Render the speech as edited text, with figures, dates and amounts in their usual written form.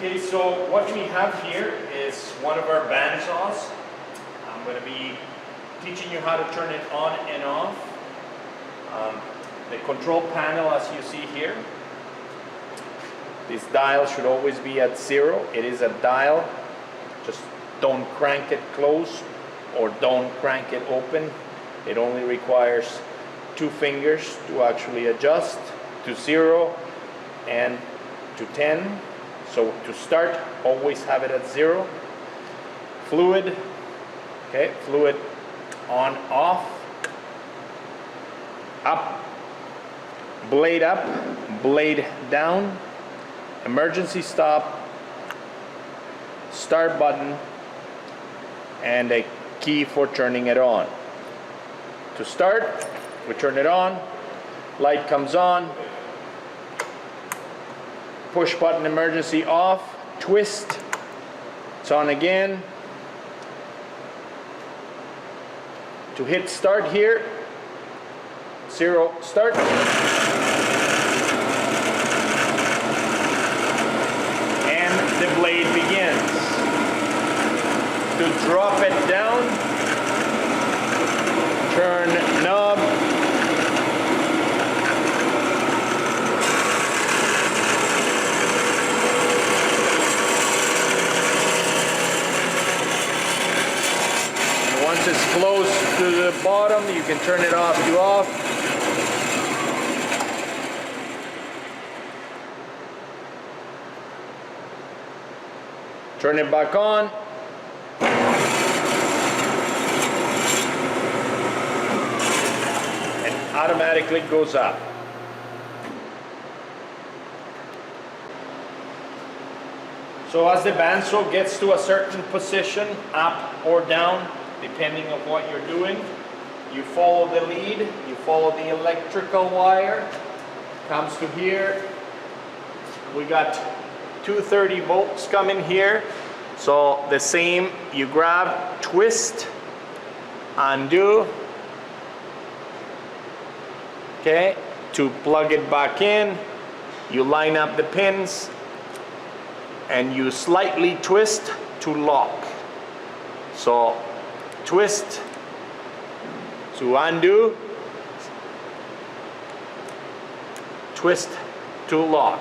Okay, so what we have here is one of our bandsaws. I'm going to be teaching you how to turn it on and off. The control panel, as you see here, this dial should always be at 0. It is a dial. Just don't crank it close or don't crank it open. It only requires 2 fingers to actually adjust to 0 and to 10. So to start, always have it at 0. Fluid, okay, fluid on, off, up, blade down, emergency stop, start button, and a key for turning it on. To start, we turn it on, light comes on, push button emergency off, twist, it's on again. To hit start here, 0 start. And the blade begins. To drop it down, turn knob, and once it's close to the bottom, you can turn it off to off. Turn it back on. And automatically goes up. So as the bandsaw gets to a certain position, up or down, depending on what you're doing, you follow the lead, you follow the electrical wire, comes to here. We got 230 volts coming here. So the same, you grab, twist, undo, okay, to plug it back in. You line up the pins and you slightly twist to lock. So twist to undo, twist to lock.